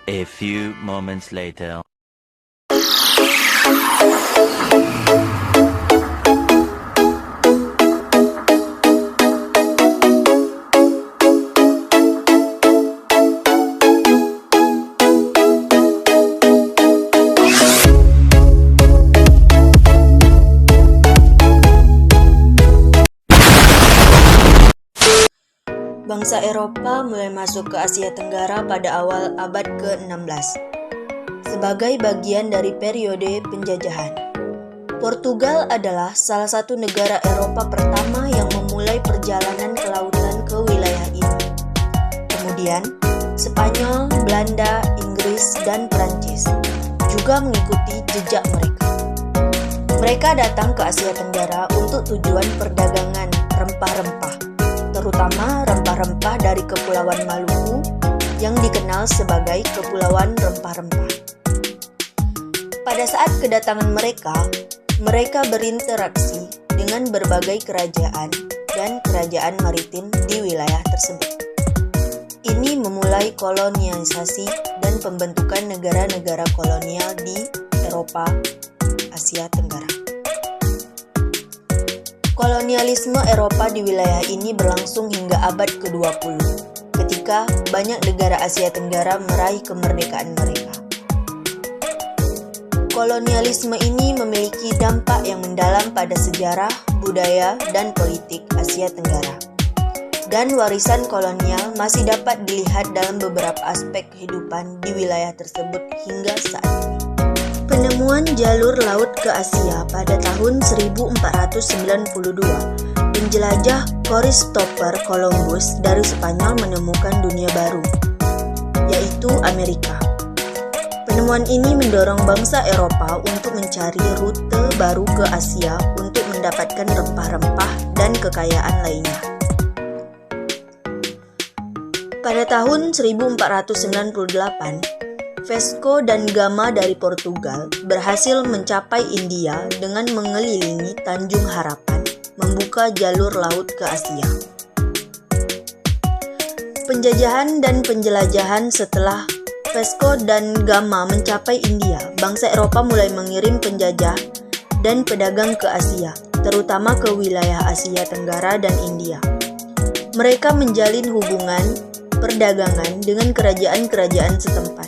A few moments later. Bangsa Eropa mulai masuk ke Asia Tenggara pada awal abad ke-16 sebagai bagian dari periode penjajahan. Portugal adalah salah satu negara Eropa pertama yang memulai perjalanan ke lautan ke wilayah ini. Kemudian, Spanyol, Belanda, Inggris, dan Prancis juga mengikuti jejak mereka. Mereka datang ke Asia Tenggara untuk tujuan perdagangan rempah-rempah, terutama rempah-rempah dari Kepulauan Maluku yang dikenal sebagai Kepulauan Rempah-Rempah. Pada saat kedatangan mereka berinteraksi dengan berbagai kerajaan dan kerajaan maritim di wilayah tersebut. Ini memulai kolonialisasi dan pembentukan negara-negara kolonial di Eropa, Asia Tenggara. Kolonialisme Eropa di wilayah ini berlangsung hingga abad ke-20, ketika banyak negara Asia Tenggara meraih kemerdekaan mereka. Kolonialisme ini memiliki dampak yang mendalam pada sejarah, budaya, dan politik Asia Tenggara. Dan warisan kolonial masih dapat dilihat dalam beberapa aspek kehidupan di wilayah tersebut hingga saat ini. Penemuan jalur laut ke Asia pada tahun 1492, penjelajah Christopher Columbus dari Spanyol menemukan dunia baru, yaitu Amerika. Penemuan ini mendorong bangsa Eropa untuk mencari rute baru ke Asia untuk mendapatkan rempah-rempah dan kekayaan lainnya. Pada tahun 1498, Vasco da Gama dari Portugal berhasil mencapai India dengan mengelilingi Tanjung Harapan, membuka jalur laut ke Asia. Penjajahan dan penjelajahan setelah Vasco da Gama mencapai India, bangsa Eropa mulai mengirim penjajah dan pedagang ke Asia, terutama ke wilayah Asia Tenggara dan India. Mereka menjalin hubungan perdagangan dengan kerajaan-kerajaan setempat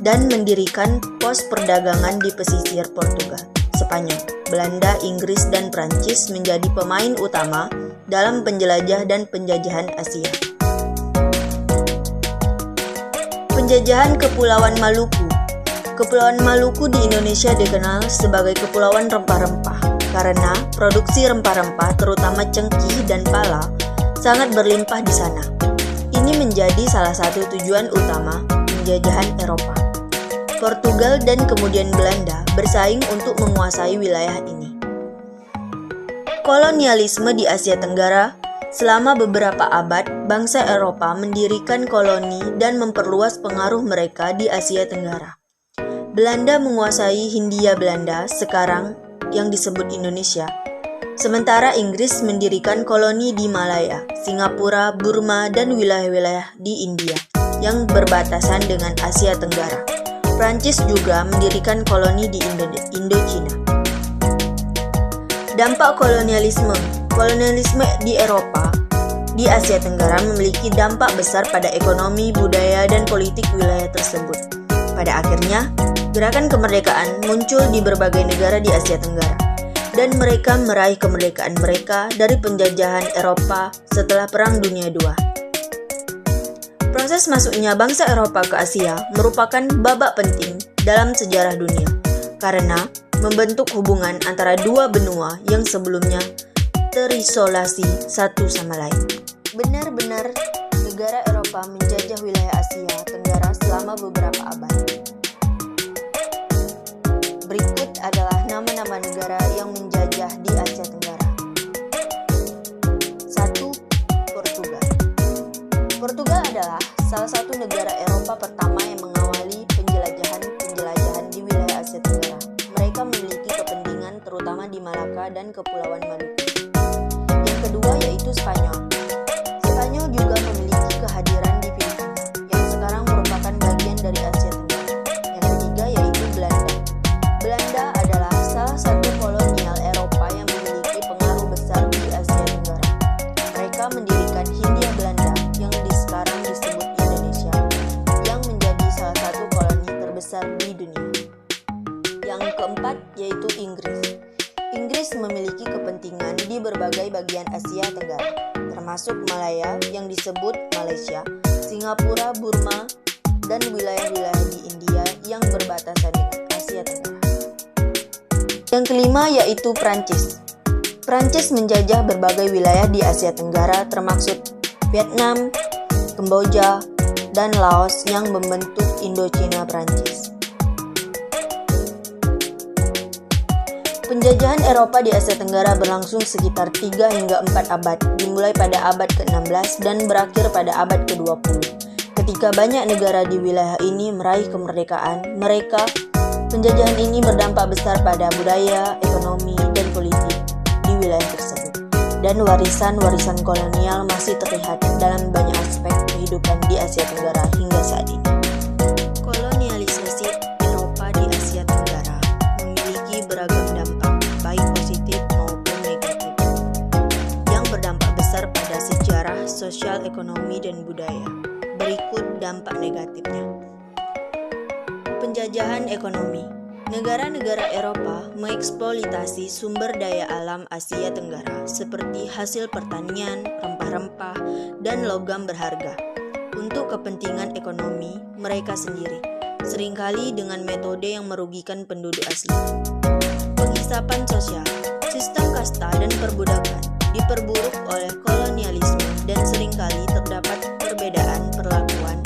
dan mendirikan pos perdagangan di pesisir Portugal, Spanyol, Belanda, Inggris, dan Prancis menjadi pemain utama dalam penjelajah dan penjajahan Asia. Penjajahan Kepulauan Maluku. Kepulauan Maluku di Indonesia dikenal sebagai Kepulauan Rempah-Rempah karena produksi rempah-rempah terutama cengkih dan pala sangat berlimpah di sana. Ini menjadi salah satu tujuan utama penjajahan Eropa. Portugal dan kemudian Belanda bersaing untuk menguasai wilayah ini. Kolonialisme di Asia Tenggara. Selama beberapa abad, bangsa Eropa mendirikan koloni dan memperluas pengaruh mereka di Asia Tenggara. Belanda menguasai Hindia Belanda, sekarang yang disebut Indonesia. Sementara Inggris mendirikan koloni di Malaya, Singapura, Burma, dan wilayah-wilayah di India yang berbatasan dengan Asia Tenggara. Prancis juga mendirikan koloni di Indochina. Dampak kolonialisme. Kolonialisme di Eropa di Asia Tenggara memiliki dampak besar pada ekonomi, budaya, dan politik wilayah tersebut. Pada akhirnya, gerakan kemerdekaan muncul di berbagai negara di Asia Tenggara, dan mereka meraih kemerdekaan mereka dari penjajahan Eropa setelah Perang Dunia II. Proses masuknya bangsa Eropa ke Asia merupakan babak penting dalam sejarah dunia, karena membentuk hubungan antara dua benua yang sebelumnya terisolasi satu sama lain. Benar-benar negara Eropa menjajah wilayah Asia Tenggara selama beberapa abad. Berikut adalah nama-nama negara yang menjajah di Asia Tenggara. 1. Portugal. Portugal adalah salah satu negara Eropa pertama yang mengawali penjelajahan di wilayah Asia Tenggara. Mereka memiliki kepentingan terutama di Malaka dan Kepulauan Maluku. Yang kedua yaitu Spanyol. Spanyol juga memiliki kehadiran di Filipina, yang sekarang merupakan bagian dari Asia Tenggara. bagian Asia Tenggara, termasuk Malaya yang disebut Malaysia, Singapura, Burma, dan wilayah-wilayah di India yang berbatasan dengan Asia Tenggara. Yang kelima yaitu Prancis. Prancis menjajah berbagai wilayah di Asia Tenggara termasuk Vietnam, Kamboja, dan Laos yang membentuk Indochina Prancis. Penjajahan Eropa di Asia Tenggara berlangsung sekitar 3 hingga 4 abad, dimulai pada abad ke-16 dan berakhir pada abad ke-20. Ketika banyak negara di wilayah ini meraih kemerdekaan, penjajahan ini berdampak besar pada budaya, ekonomi, dan politik di wilayah tersebut. Dan warisan-warisan kolonial masih terlihat dalam banyak aspek kehidupan di Asia Tenggara hingga saat ini. Kolonialisasi Eropa di Asia Tenggara memiliki beragam dampak, baik positif maupun negatif, yang berdampak besar pada sejarah, sosial, ekonomi, dan budaya. Berikut dampak negatifnya. Penjajahan ekonomi. Negara-negara Eropa mengeksploitasi sumber daya alam Asia Tenggara seperti hasil pertanian, rempah-rempah, dan logam berharga untuk kepentingan ekonomi mereka sendiri, seringkali dengan metode yang merugikan penduduk asli. Penghisapan sosial, sistem kasta dan perbudakan diperburuk oleh kolonialisme dan seringkali terdapat perbedaan perlakuan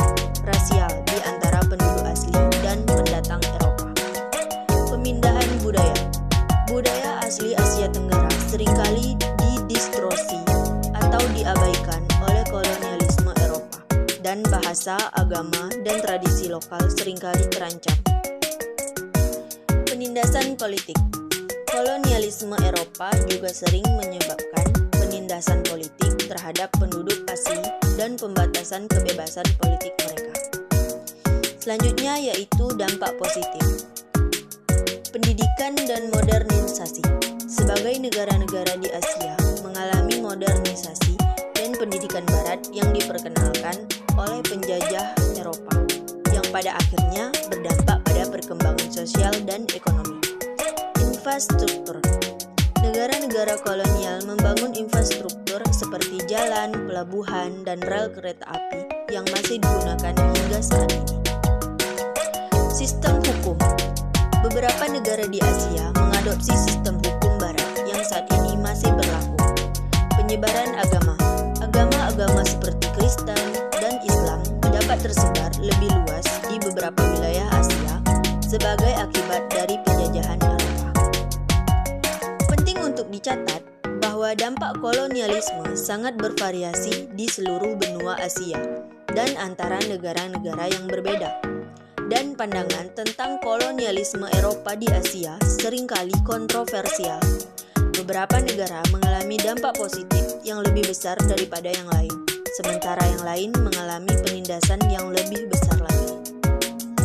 rasial di antara penduduk asli dan pendatang Eropa. Pemindahan budaya. Budaya asli Asia Tenggara seringkali didistorsi atau diabaikan oleh kolonialisme Eropa, dan bahasa, agama, dan tradisi lokal seringkali terancam. Penindasan politik. Kolonialisme Eropa juga sering menyebabkan penindasan politik terhadap penduduk asli dan pembatasan kebebasan politik mereka. Selanjutnya yaitu dampak positif. Pendidikan dan modernisasi. Sebagai negara-negara di Asia mengalami modernisasi dan pendidikan barat yang diperkenalkan oleh penjajah Eropa, yang pada akhirnya berdampak pada perkembangan sosial dan ekonomi. Infrastruktur. Negara-negara kolonial membangun infrastruktur seperti jalan, pelabuhan, dan rel kereta api yang masih digunakan hingga saat ini. Sistem hukum. Beberapa negara di Asia mengadopsi sistem hukum barat yang saat ini masih berlaku. Penyebaran agama. Agama-agama seperti Kristen dan Islam dapat tersebar lebih luas di beberapa wilayah Asia sebagai akibat dari penjajahan Eropa. Penting untuk dicatat bahwa dampak kolonialisme sangat bervariasi di seluruh benua Asia dan antara negara-negara yang berbeda. Dan pandangan tentang kolonialisme Eropa di Asia seringkali kontroversial. Beberapa negara mengalami dampak positif yang lebih besar daripada yang lain, sementara yang lain mengalami penindasan yang lebih besar lagi.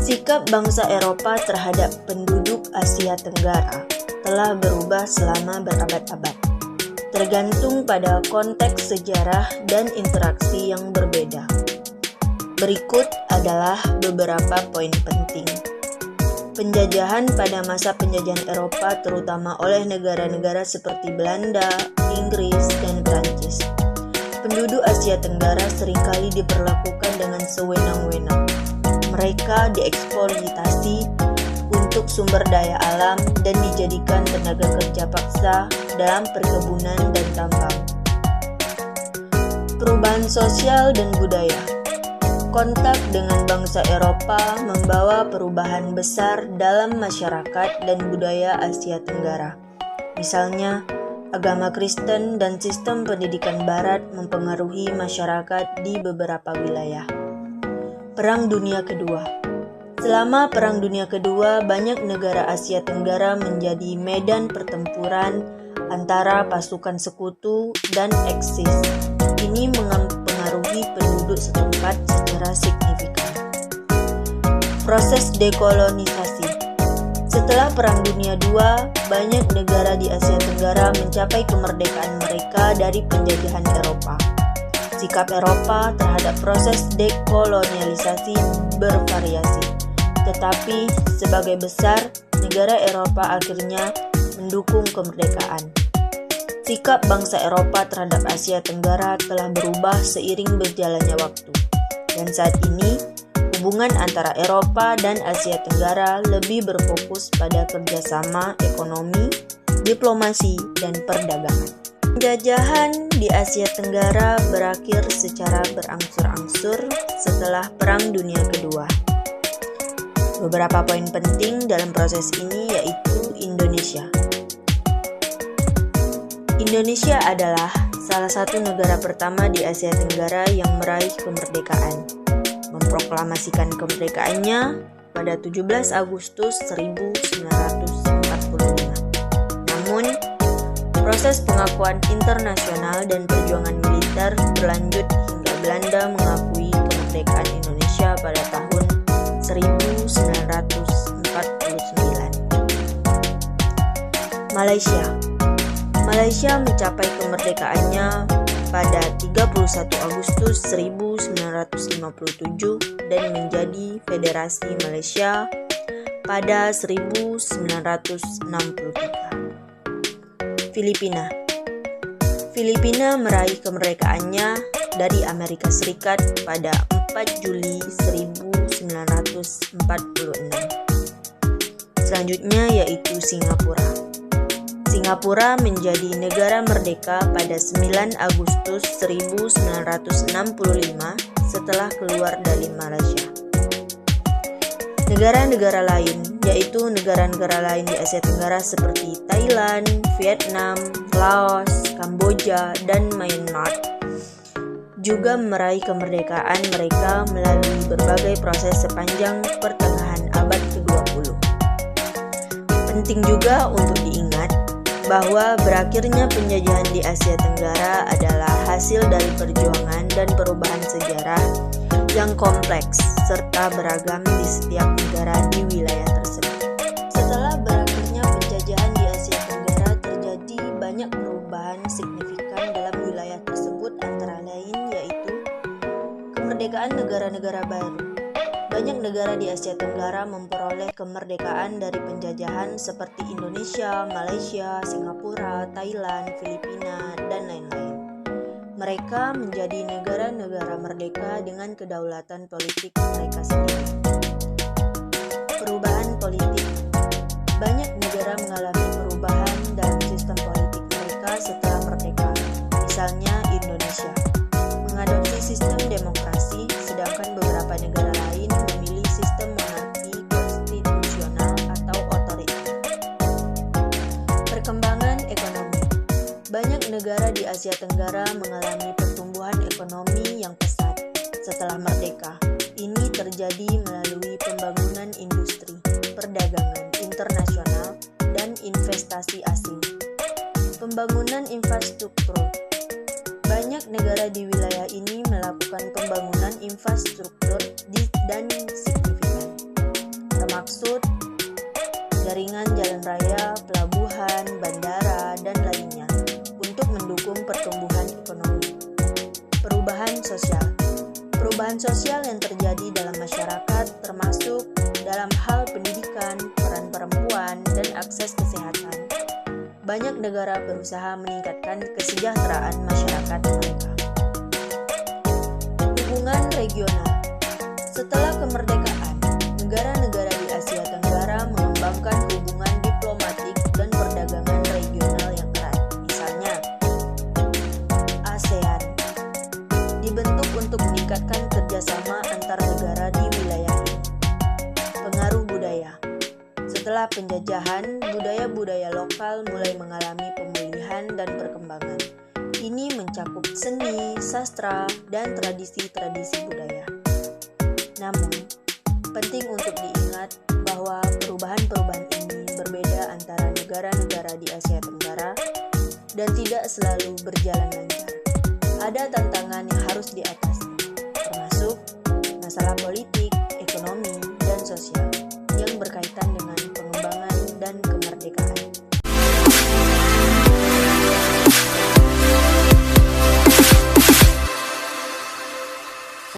Sikap bangsa Eropa terhadap penduduk Asia Tenggara telah berubah selama berabad-abad, tergantung pada konteks sejarah dan interaksi yang berbeda. Berikut adalah beberapa poin penting. Penjajahan pada masa penjajahan Eropa terutama oleh negara-negara seperti Belanda, Inggris, dan Prancis. Penduduk Asia Tenggara seringkali diperlakukan dengan sewenang-wenang. Mereka dieksploitasi untuk sumber daya alam dan dijadikan tenaga kerja paksa dalam perkebunan dan tambang. Perubahan sosial dan budaya. Kontak dengan bangsa Eropa membawa perubahan besar dalam masyarakat dan budaya Asia Tenggara. Misalnya, agama Kristen dan sistem pendidikan Barat mempengaruhi masyarakat di beberapa wilayah. Perang Dunia Kedua. Selama Perang Dunia Kedua, banyak negara Asia Tenggara menjadi medan pertempuran antara pasukan sekutu dan Eksis. Ini mempengaruhi penduduk setempat secara signifikan. Proses dekolonisasi. Setelah Perang Dunia II, banyak negara di Asia Tenggara mencapai kemerdekaan mereka dari penjajahan Eropa. Sikap Eropa terhadap proses dekolonialisasi bervariasi, tetapi sebagai besar, negara Eropa akhirnya mendukung kemerdekaan. Sikap bangsa Eropa terhadap Asia Tenggara telah berubah seiring berjalannya waktu, dan saat ini hubungan antara Eropa dan Asia Tenggara lebih berfokus pada kerjasama ekonomi, diplomasi, dan perdagangan. Penjajahan di Asia Tenggara berakhir secara berangsur-angsur setelah Perang Dunia Kedua. Beberapa poin penting dalam proses ini yaitu Indonesia. Indonesia adalah salah satu negara pertama di Asia Tenggara yang meraih kemerdekaan, memproklamasikan kemerdekaannya pada 17 Agustus 1945. Namun, proses pengakuan internasional dan perjuangan militer berlanjut hingga Belanda mengakui kemerdekaan Indonesia pada tahun 1949. Malaysia mencapai kemerdekaannya pada 31 Agustus 1957 dan menjadi Federasi Malaysia pada 1963. Filipina meraih kemerdekaannya dari Amerika Serikat pada 4 Juli 1946. Selanjutnya yaitu Singapura menjadi negara merdeka pada 9 Agustus 1965 setelah keluar dari Malaysia. Negara-negara lain, yaitu negara-negara lain di Asia Tenggara seperti Thailand, Vietnam, Laos, Kamboja, dan Myanmar, juga meraih kemerdekaan mereka melalui berbagai proses sepanjang pertengahan abad ke-20. Penting juga untuk diingat bahwa berakhirnya penjajahan di Asia Tenggara adalah hasil dari perjuangan dan perubahan sejarah yang kompleks serta beragam di setiap negara di wilayah tersebut. Setelah berakhirnya penjajahan di Asia Tenggara, terjadi banyak perubahan signifikan dalam wilayah tersebut, antara lain yaitu kemerdekaan negara-negara baru. Banyak negara di Asia Tenggara memperoleh kemerdekaan dari penjajahan seperti Indonesia, Malaysia, Singapura, Thailand, Filipina, dan lain-lain. Mereka menjadi negara-negara merdeka dengan kedaulatan politik mereka sendiri. Perubahan politik. Banyak negara mengalami perubahan dalam sistem politik mereka setelah merdeka. Misalnya Indonesia mengadopsi sistem demokrasi, sedangkan beberapa negara lain memilih sistem monarki konstitusional atau otoriter. Perkembangan ekonomi. Banyak negara di Asia Tenggara mengalami pertumbuhan ekonomi yang pesat setelah merdeka. Ini terjadi melalui pembangunan industri, perdagangan internasional, dan investasi asing. Pembangunan infrastruktur. Banyak negara di wilayah ini melakukan pembangunan infrastruktur dan signifikan, termaksud jaringan jalan raya, pelabuhan, bandara, dan lainnya untuk mendukung pertumbuhan ekonomi. Perubahan sosial yang terjadi dalam masyarakat termasuk dalam hal pendidikan, peran perempuan, dan akses kesehatan. Banyak negara berusaha meningkatkan kesejahteraan masyarakat mereka. Hubungan regional. Setelah kemerdekaan, negara-negara di Asia Tenggara mengembangkan hubungan diplomatik dan perdagangan regional yang erat. Misalnya, ASEAN dibentuk untuk meningkatkan kerjasama antar negara di wilayah ini. Pengaruh budaya. Setelah penjajahan, budaya-budaya lokal mulai mengalami pemulihan dan perkembangan. Ini mencakup seni, sastra, dan tradisi-tradisi budaya. Namun, penting untuk diingat bahwa perubahan-perubahan ini berbeda antara negara-negara di Asia Tenggara dan tidak selalu berjalan lancar. Ada tantangan yang harus diatasi, termasuk masalah politik, ekonomi, dan sosial.